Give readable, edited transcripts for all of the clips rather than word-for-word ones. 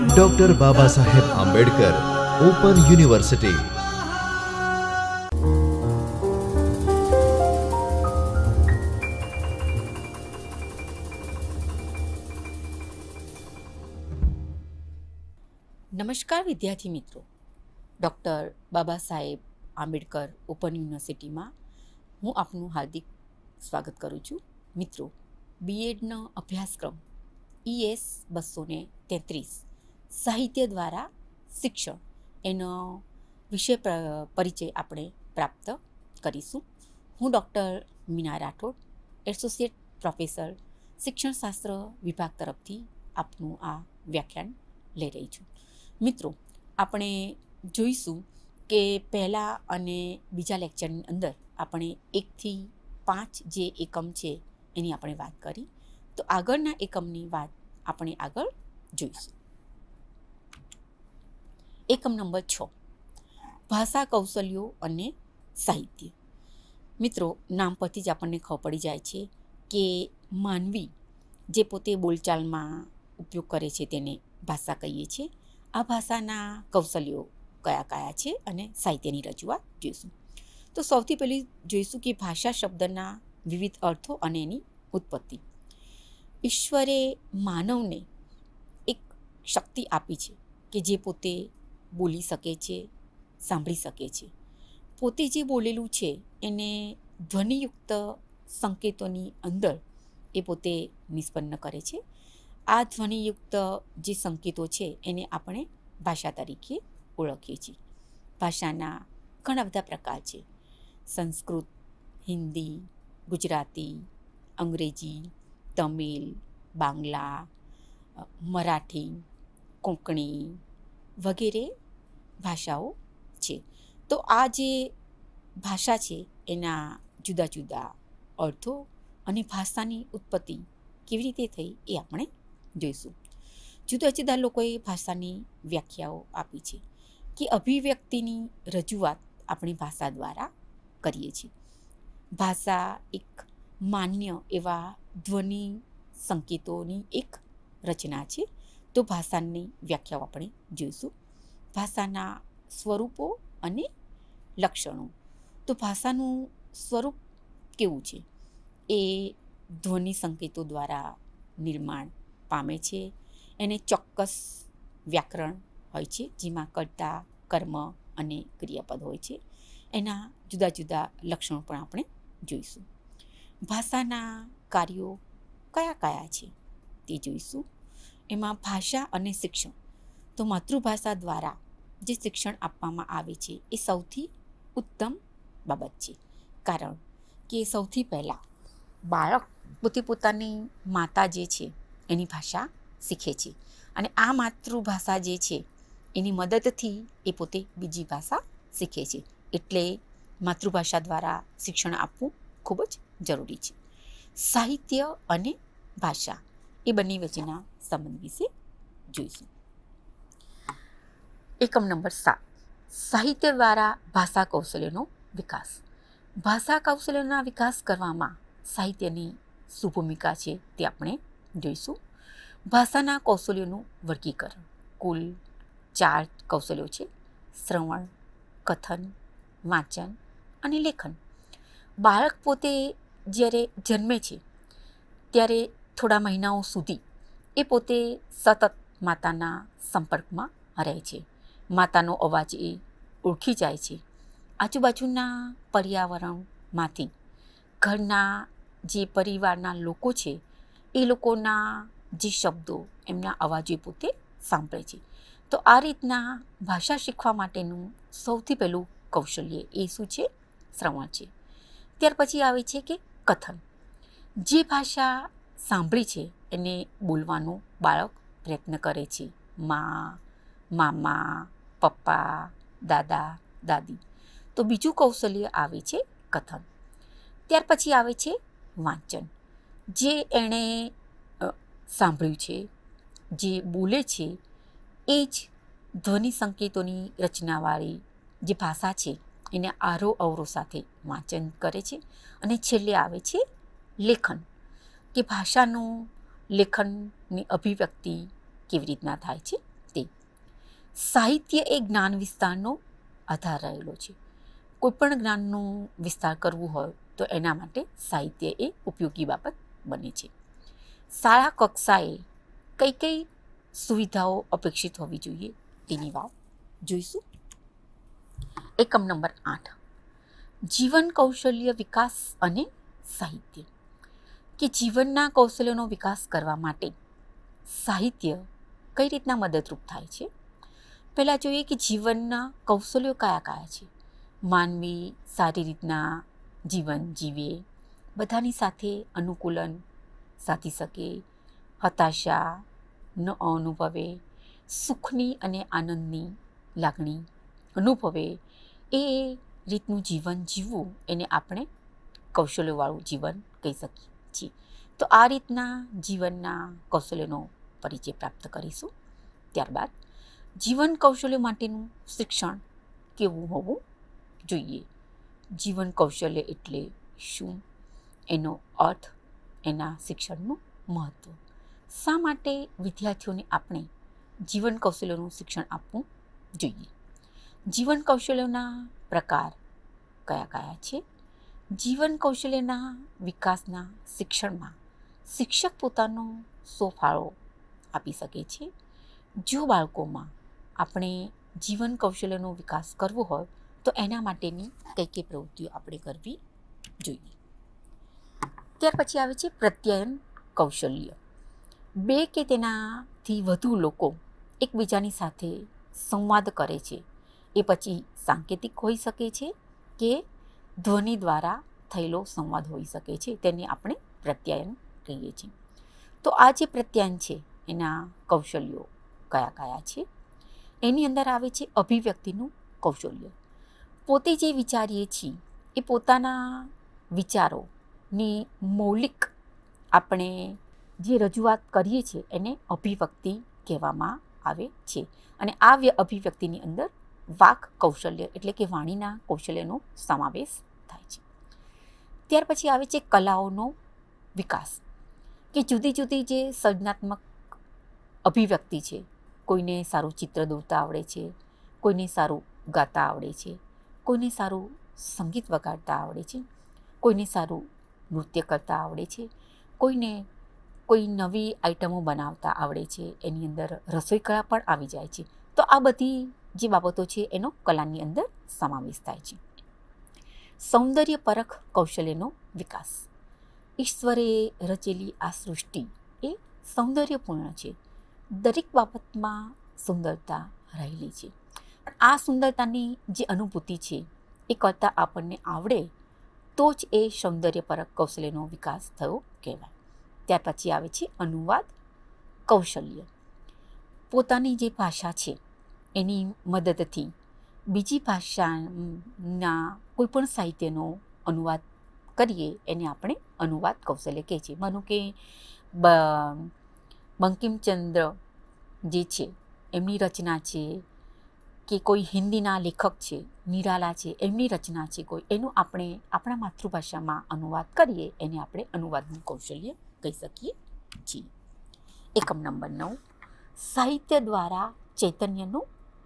Doctor Baba Saheb Ambedkar open university. નમસ્કાર વિદ્યાર્થી મિત્રો, ડૉક્ટર બાબા સાહેબ આંબેડકર ઓપન યુનિવર્સિટીમાં હું આપનું હાર્દિક સ્વાગત કરું છું. મિત્રો, બીએડનો અભ્યાસક્રમ ES 233 સાહિત્ય દ્વારા શિક્ષણ એનો વિષય પરિચય આપણે પ્રાપ્ત કરીશું. હું doctor Meena Rathod, associate professor શિક્ષણશાસ્ત્ર વિભાગ તરફથી આપનું આ વ્યાખ્યાન લઈ રહી છું. મિત્રો, આપણે જોઈશું કે પહેલા અને બીજા લેક્ચરની અંદર આપણે 1 થી 5 જે એકમ છે એની આપણે વાત કરી. તો આગળના એકમની વાત આપણે આગળ જોઈશું. એકમ નંબર 6, ભાષા કૌશલ્યો અને સાહિત્ય. મિત્રો, નામ પરથી જ આપણને ખબર પડી જાય છે કે માનવી જે પોતે બોલચાલમાં ઉપયોગ કરે છે તેને ભાષા કહીએ છીએ. આ ભાષાના કૌશલ્યો કયા કયા છે અને સાહિત્યની રજૂઆત જોઈશું. તો સૌથી પહેલી જોઈશું કે ભાષા શબ્દના વિવિધ અર્થો અને એની ઉત્પત્તિ. ઈશ્વરે માનવને એક શક્તિ આપી છે કે જે પોતે બોલી શકે છે, સાંભળી શકે છે. પોતે જે બોલેલું છે એને ધ્વનિયુક્ત સંકેતોની અંદર એ પોતે નિષ્પન્ન કરે છે. આ ધ્વનિયુક્ત જે સંકેતો છે એને આપણે ભાષા તરીકે ઓળખીએ છીએ. ભાષાના ઘણા બધા પ્રકાર છે. સંસ્કૃત, હિન્દી, ગુજરાતી, અંગ્રેજી, તમિલ, બાંગ્લા, મરાઠી, કોંકણી વગેરે ભાષાઓ છે. તો આ જે ભાષા છે એના જુદા જુદા અર્થો અને ભાષાની ઉત્પત્તિ કેવી રીતે થઈ એ આપણે જોઈશું. જુદા જુદા લોકોએ ભાષાની વ્યાખ્યાઓ આપી છે કે અભિવ્યક્તિની રજૂઆત આપણી ભાષા દ્વારા કરીએ છીએ. ભાષા એક માન્ય એવા ધ્વનિ સંકેતોની એક રચના છે. તો ભાષાની વ્યાખ્યાઓ આપણે જોઈશું. ભાષાના સ્વરૂપો અને લક્ષણો. તો ભાષાનું સ્વરૂપ કેવું છે? એ ધ્વનિ સંકેતો દ્વારા નિર્માણ પામે છે. એને ચોક્કસ વ્યાકરણ હોય છે જેમાં કર્તા, કર્મ અને ક્રિયાપદ હોય છે. એના જુદા જુદા લક્ષણો પણ આપણે જોઈશું. ભાષાના કાર્યો કયા કયા છે તે જોઈશું. એમાં ભાષા અને શિક્ષણ. તો માતૃભાષા દ્વારા જે શિક્ષણ આપવામાં આવે છે એ સૌથી ઉત્તમ બાબત છે. કારણ કે સૌથી પહેલાં બાળક પોતે પોતાની માતા જે છે એની ભાષા શીખે છે અને આ માતૃભાષા જે છે એની મદદથી એ પોતે બીજી ભાષા શીખે છે. એટલે માતૃભાષા દ્વારા શિક્ષણ આપવું ખૂબ જ જરૂરી છે. સાહિત્ય અને ભાષા એ બંને વચ્ચેના સંબંધ વિશે જોઈશું. એકમ નંબર 7, સાહિત્ય દ્વારા ભાષા કૌશલ્યનો વિકાસ. ભાષા કૌશલ્યના વિકાસ કરવામાં સાહિત્યની શું ભૂમિકા છે તે આપણે જોઈશું. ભાષાના કૌશલ્યોનું વર્ગીકરણ. કુલ 4 કૌશલ્યો છે: શ્રવણ, કથન, વાંચન અને લેખન. બાળક પોતે જ્યારે જન્મે છે ત્યારે થોડા મહિનાઓ સુધી એ પોતે સતત માતાના સંપર્કમાં રહે છે. માતાનો અવાજ એ ઓળખી જાય છે. આજુબાજુના પર્યાવરણમાંથી ઘરના જે પરિવારના લોકો છે એ લોકોના જે શબ્દો, એમના અવાજો પોતે સાંભળે છે. તો આ રીતના ભાષા શીખવા માટેનું સૌથી પહેલું કૌશલ્ય એ શું છે? શ્રવણ છે. ત્યાર પછી આવે છે કે કથન. જે ભાષા સાંભળી છે એને બોલવાનો બાળક પ્રયત્ન કરે છે. મા, મામા, પપ્પા, દાદા, દાદી. તો બીજું કૌશલ્ય આવે છે કથન. ત્યાર પછી આવે છે વાંચન. જે એણે સાંભળ્યું છે, જે બોલે છે એ જ ધ્વનિ સંકેતોની રચનાવાળી જે ભાષા છે એને આરો અવરો સાથે વાંચન કરે છે. અને છેલ્લે આવે છે લેખન, કે ભાષાનું લેખનની અભિવ્યક્તિ કેવી રીતના થાય છે તે. સાહિત્ય એ જ્ઞાન વિસ્તારનો આધાર રહેલો છે. કોઈપણ જ્ઞાનનું વિસ્તાર કરવું હોય તો એના માટે સાહિત્ય એ ઉપયોગી બાબત બને છે. શાળા કક્ષાએ કઈ કઈ સુવિધાઓ અપેક્ષિત હોવી જોઈએ તેની વાત જોઈશું. એકમ નંબર 8, જીવન કૌશલ્ય વિકાસ અને સાહિત્ય. કે જીવનના કૌશલ્યનો વિકાસ કરવા માટે સાહિત્ય કઈ રીતના મદદરૂપ થાય છે. પહેલાં જોઈએ કે જીવનના કૌશલ્યો કયા કયા છે. માનવી સારી રીતના જીવન જીવે, બધાની સાથે અનુકૂલન સાધી શકે, હતાશા ન અનુભવે, સુખની અને આનંદની લાગણી અનુભવે, એ રીતનું જીવન જીવવું એને આપણે કૌશલ્યવાળું જીવન કહી શકીએ છીએ. તો આ રીતના જીવનના કૌશલ્યનો પરિચય પ્રાપ્ત કરીશું. ત્યારબાદ જીવન કૌશલ્ય માટેનું શિક્ષણ કેવું હોવું જોઈએ. જીવન કૌશલ્ય એટલે શું, એનો અર્થ, એના શિક્ષણનું મહત્ત્વ. શા માટે વિદ્યાર્થીઓને આપણે જીવન કૌશલ્યનું શિક્ષણ આપવું જોઈએ. જીવન કૌશલ્યોના પ્રકાર કયા કયા છે. જીવન કૌશલ્યના વિકાસના શિક્ષણમાં શિક્ષક પોતાનો ફાળો આપી શકે છે. જો બાળકોમાં આપણે જીવન કૌશલ્યનો વિકાસ કરવો હોય તો એના માટેની કઈ કઈ પ્રવૃત્તિઓ આપણે કરવી જોઈએ. ત્યાર પછી આવે છે પ્રત્યાયન કૌશલ્ય. 2 કે તેનાથી વધુ લોકો એકબીજાની સાથે સંવાદ કરે છે. એ પછી સાંકેતિક હોઈ શકે છે કે ધ્વનિ દ્વારા થયેલો સંવાદ હોઈ શકે છે. તેને આપણે પ્રત્યાયન કહીએ છીએ. તો આ જે પ્રત્યાયન છે એના કૌશલ્યો કયા કયા છે. એની અંદર આવે છે અભિવ્યક્તિનું કૌશલ્ય. પોતે જે વિચારીએ છીએ એ પોતાના વિચારોની મૌલિક આપણે જે રજૂઆત કરીએ છીએ એને અભિવ્યક્તિ કહેવામાં આવે છે. અને આ અભિવ્યક્તિની અંદર વાક કૌશલ્ય એટલે કે વાણીના કૌશલ્યનો સમાવેશ થાય છે. ત્યાર પછી આવે છે કલાઓનો વિકાસ. કે જુદી જુદી જે સર્જનાત્મક અભિવ્યક્તિ છે. કોઈને સારું ચિત્ર દોરતા આવડે છે, કોઈને સારું ગાતા આવડે છે, કોઈને સારું સંગીત વગાડતા આવડે છે, કોઈને સારું નૃત્ય કરતા આવડે છે, કોઈને કોઈ નવી આઈટમો બનાવતા આવડે છે. એની અંદર રસોઈ કળા પણ આવી જાય છે. તો આ બધી જે બાબતો છે એનો કલાની અંદર સમાવેશ થાય છે. સૌંદર્યપરખ કૌશલ્યનો વિકાસ. ઈશ્વરે રચેલી આ સૃષ્ટિ એ સૌંદર્યપૂર્ણ છે. દરેક બાબતમાં સુંદરતા રહેલી છે. આ સુંદરતાની જે અનુભૂતિ છે એ કરતાં આપણને આવડે તો જ એ સૌંદર્યપરખ કૌશલ્યનો વિકાસ થયો કહેવાય. ત્યાર પછી આવે છે અનુવાદ કૌશલ્ય. પોતાની જે ભાષા છે એની મદદથી બીજી ભાષાના કોઈપણ સાહિત્યનો અનુવાદ કરીએ એને આપણે અનુવાદ કૌશલ્ય કહે છે. માનો કે બંકિમચંદ્ર જે છે એમની રચના છે, કે કોઈ હિન્દીના લેખક છે નિરાલા છે એમની રચના છે કોઈ, એનું આપણે આપણા માતૃભાષામાં અનુવાદ કરીએ એને આપણે અનુવાદનું કૌશલ્ય કહી શકીએ છીએ. એકમ નંબર 9, સાહિત્ય દ્વારા ચૈતન્યનો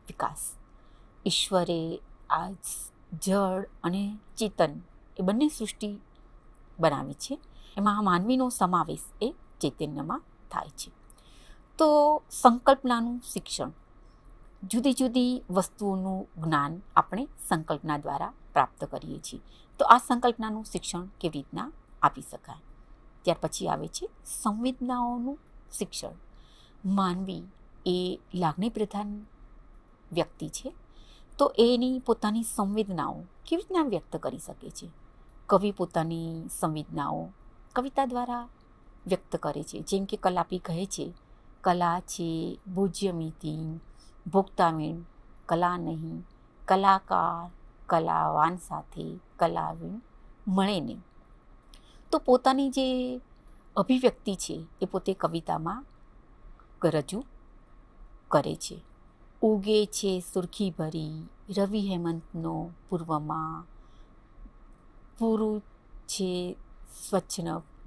વિકાસ. ઈશ્વરે આ જળ અને ચેતન એ બંને સૃષ્ટિ બનાવી છે. એમાં માનવીનો સમાવેશ એ ચૈતન્યમાં થાય છે. તો સંકલ્પનાનું શિક્ષણ. જુદી જુદી વસ્તુઓનું જ્ઞાન આપણે સંકલ્પના દ્વારા પ્રાપ્ત કરીએ છીએ. તો આ સંકલ્પનાનું શિક્ષણ કેવી રીતના આપી શકાય. ત્યાર પછી આવે છે સંવેદનાઓનું શિક્ષણ. માનવી એ લાગણી પ્રધાન વ્યક્તિ છે. તો એની પોતાની સંવેદનાઓ કેવી રીતના વ્યક્ત કરી શકે છે. કવિ પોતાની સંવેદનાઓ કવિતા દ્વારા વ્યક્ત કરે છે. જેમ કે કલાપી કહે છે, કલા છે ભોજ્યમિતિ, ભોગતાવીણ કલા નહીં, કલાકાર કલાવાન સાથે કલાવીણ મળે નહીં. તો પોતાની જે અભિવ્યક્તિ છે એ પોતે કવિતામાં રજૂ કરે છે. ઉગે છે સુરખી ભરી રવિ હેમંતનો પૂર્વમાં, પૂરું છે સ્વચ્છ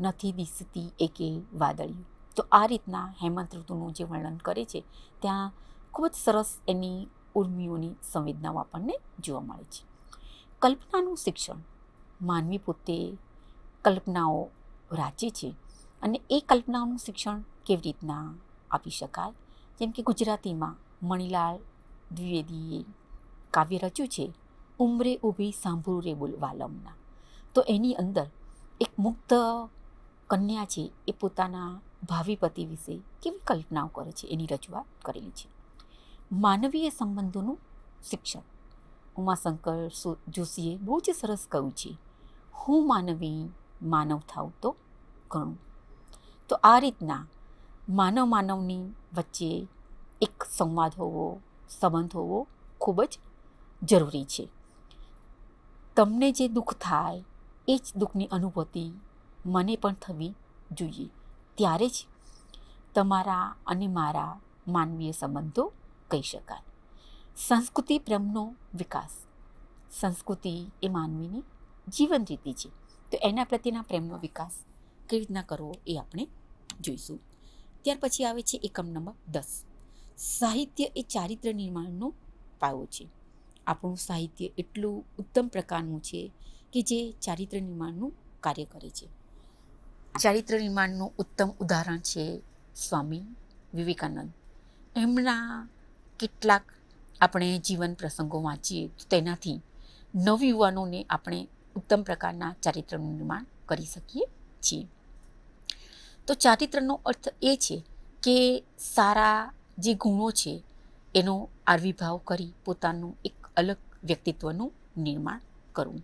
નથી દિસતી એકે વાદળિયું. તો આ રીતના હેમંત ઋતુનું જે વર્ણન કરે છે ત્યાં ખૂબ જ સરસ એની ઉર્મિઓની સંવેદનાઓ આપણને જોવા મળે છે. કલ્પનાનું શિક્ષણ. માનવી પોતે કલ્પનાઓ રાચે છે અને એ કલ્પનાઓનું શિક્ષણ કેવી રીતના આપી શકાય, જેમ કે ગુજરાતીમાં મણિલાલ દ્વિવેદીએ કાવ્ય રચ્યું છે ઉંમરે ઊભી સાંભળું રે બોલવાલમના. તો એની અંદર એક મુગ્ધ કન્યા છે એ પોતાના ભાવિ પતિ વિશે કેવી કલ્પનાઓ કરે છે એની રજૂઆત કરેલી છે. માનવીય સંબંધોનું શિક્ષણ. ઉમાશંકર જોશીએ બહુ જ સરસ કહ્યું છે, હું માનવી માનવ થાવ તો ઘણું. તો આ રીતના માનવની વચ્ચે એક સંવાદ હોવો, સંબંધ હોવો ખૂબ જ જરૂરી છે. તમને જે દુઃખ થાય એ જ દુઃખની અનુભૂતિ મને પણ થવી જોઈએ, ત્યારે જ તમારા અને મારા માનવીય સંબંધો કહી શકાય. સંસ્કૃતિ પ્રેમનો વિકાસ. સંસ્કૃતિ એ માનવીની જીવન રીતિ છે, તો એના પ્રત્યેના પ્રેમનો વિકાસ કેવી રીતના કરવો એ આપણે જોઈશું. ત્યાર પછી આવે છે એકમ નંબર 10. સાહિત્ય એ ચારિત્ર્ય નિર્માણનો પાયો છે. આપણું સાહિત્ય એટલું ઉત્તમ પ્રકારનું છે કે જે ચારિત્ર્ય નિર્માણનું કાર્ય કરે છે. ચારિત્ર્ય નિર્માણનું ઉત્તમ ઉદાહરણ છે સ્વામી વિવેકાનંદ. એમના કેટલાક આપણે જીવન પ્રસંગો વાંચીએ તો તેનાથી નવયુવાનોને આપણે ઉત્તમ પ્રકારના ચારિત્રનું નિર્માણ કરી શકીએ છીએ. તો ચારિત્રનો અર્થ એ છે કે સારા જે ગુણો છે એનો આવિર્ભાવ કરી પોતાનું એક અલગ વ્યક્તિત્વનું નિર્માણ કરવું.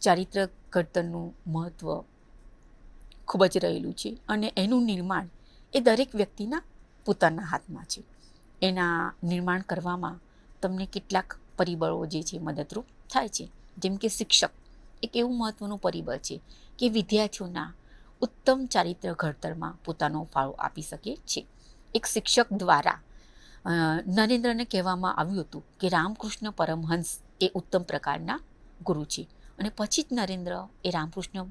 ચારિત્ર ઘડતરનું મહત્ત્વ ખૂબ જ રહેલું છે અને એનું નિર્માણ એ દરેક વ્યક્તિના પોતાના હાથમાં છે. એના નિર્માણ કરવામાં તમને કેટલાક પરિબળો જે છે મદદરૂપ થાય છે. જેમ કે શિક્ષક એક એવું મહત્ત્વનું પરિબળ છે કે વિદ્યાર્થીઓના ઉત્તમ ચારિત્ર ઘડતરમાં પોતાનો ફાળો આપી શકે છે. એક શિક્ષક દ્વારા નરેન્દ્રને કહેવામાં આવ્યું હતું કે રામકૃષ્ણ પરમહંસ એ ઉત્તમ પ્રકારના ગુરુ છે અને પછી જ નરેન્દ્ર એ રામકૃષ્ણ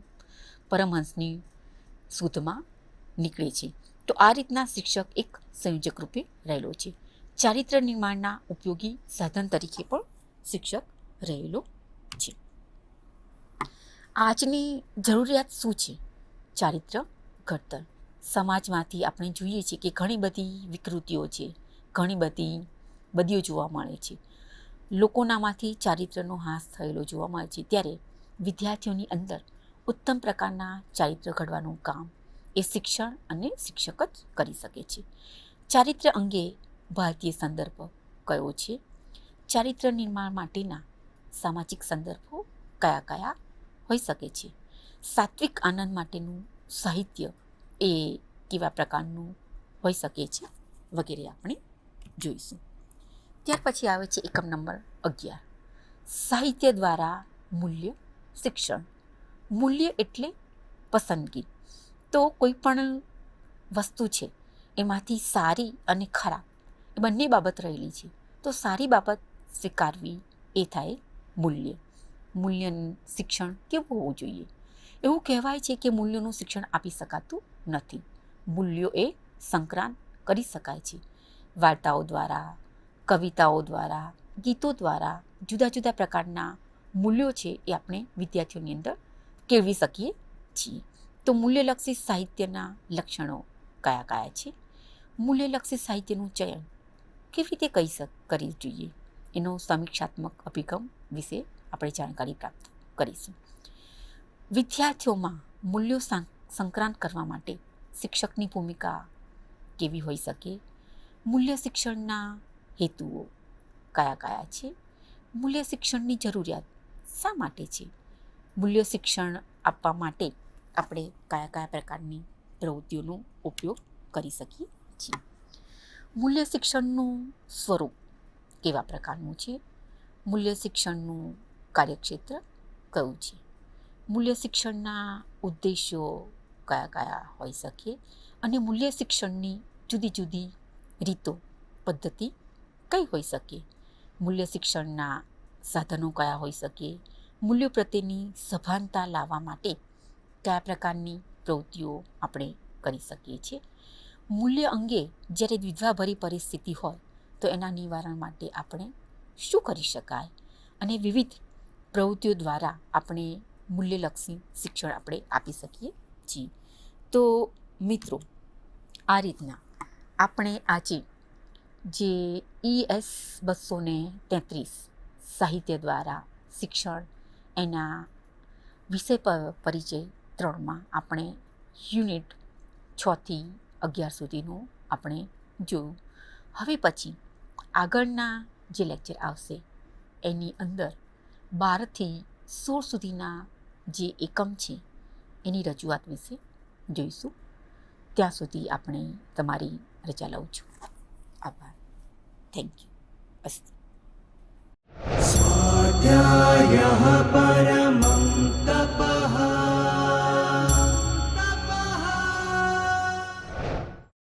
પરમહંસની શોધમાં નીકળે છે. તો આ રીતના શિક્ષક એક સંયોજક રૂપે રહેલો છે. ચારિત્ર નિર્માણના ઉપયોગી સાધન તરીકે પણ શિક્ષક રહેલો છે. આજની જરૂરિયાત શું છે? ચારિત્ર ઘડતર. સમાજમાંથી આપણે જોઈએ છીએ કે ઘણી બધી વિકૃતિઓ છે, ઘણી બધી બદીઓ જોવા મળે છે. લોકોનામાંથી ચારિત્રનો હાસ થયેલો જોવા મળે છે. ત્યારે વિદ્યાર્થીઓની અંદર ઉત્તમ પ્રકારના ચારિત્ર ઘડવાનું કામ એ શિક્ષણ અને શિક્ષક જ કરી શકે છે. ચારિત્ર અંગે ભારતીય સંદર્ભ કયો છે? ચારિત્ર નિર્માણ માટેના સામાજિક સંદર્ભો કયા કયા હોઈ શકે છે? સાત્વિક આનંદ માટેનું સાહિત્ય એ કેવા પ્રકારનું હોઈ શકે છે વગેરે આપણે જોઈશું. ત્યાર પછી આવે છે એકમ નંબર 11. સાહિત્ય દ્વારા મૂલ્ય શિક્ષણ. મૂલ્ય એટલે પસંદગી. તો કોઈ પણ વસ્તુ છે એમાંથી સારી અને ખરાબ એ બંને બાબત રહેલી છે. તો સારી બાબત સ્વીકારવી એ થાય મૂલ્ય. મૂલ્યનું શિક્ષણ કેવું હોવું જોઈએ? એવું કહેવાય છે કે મૂલ્યોનું શિક્ષણ આપી શકાતું નથી. મૂલ્યો એ સંક્રાંત કરી શકાય છે. વાર્તાઓ દ્વારા, કવિતાઓ દ્વારા, ગીતો દ્વારા જુદા જુદા પ્રકારના મૂલ્યો છે એ આપણે વિદ્યાર્થીઓની અંદર કેળવી શકીએ છીએ. તો મૂલ્યલક્ષી સાહિત્યના લક્ષણો કયા કયા છે? મૂલ્યલક્ષી સાહિત્યનું ચયન કેવી રીતે કરવું જોઈએ એનો સમીક્ષાત્મક અભિગમ વિશે આપણે જાણકારી પ્રાપ્ત કરીશું. વિદ્યાર્થીઓમાં મૂલ્યો સંક્રાંત કરવા માટે શિક્ષકની ભૂમિકા કેવી હોઈ શકે? મૂલ્ય શિક્ષણના હેતુઓ કયા કયા છે? મૂલ્ય શિક્ષણની જરૂરિયાત શા માટે છે? મૂલ્ય શિક્ષણ આપવા માટે આપણે કયા કયા પ્રકારની પ્રવૃત્તિઓનો ઉપયોગ કરી શકીએ છીએ? મૂલ્ય શિક્ષણનું સ્વરૂપ કેવા પ્રકારનું છે? મૂલ્ય શિક્ષણનું કાર્યક્ષેત્ર કયું છે? મૂલ્ય શિક્ષણના ઉદ્દેશ્યો કયા કયા હોઈ શકે? અને મૂલ્ય શિક્ષણની જુદી જુદી રીતો પદ્ધતિ કઈ હોઈ શકે? મૂલ્ય શિક્ષણના સાધનો કયા હોઈ શકે? મૂલ્યો પ્રત્યેની સભાનતા લાવવા માટે કયા પ્રકારની પ્રવૃત્તિઓ આપણે કરી શકીએ છીએ? મૂલ્ય અંગે જ્યારે દ્વિધાભરી પરિસ્થિતિ હોય તો એના નિવારણ માટે આપણે શું કરી શકાય અને વિવિધ પ્રવૃત્તિઓ દ્વારા આપણે મૂલ્યલક્ષી શિક્ષણ આપણે આપી શકીએ છીએ. તો મિત્રો, આ રીતના આપણે આજે જે ES 233 સાહિત્ય દ્વારા શિક્ષણ એના વિષય પરિચય 3માં આપણે યુનિટ 6 થી 11 સુધીનું આપણે જોયું. હવે પછી આગળના જે લેક્ચર આવશે એની અંદર 12 થી 16 સુધીના જે એકમ છે એની રજૂઆત વિશે જોઈશું. ત્યાં સુધી આપણે તમારી રજા લઉં છું. આભાર. Thank you. અસ્તુ. स्वाध्यायः परः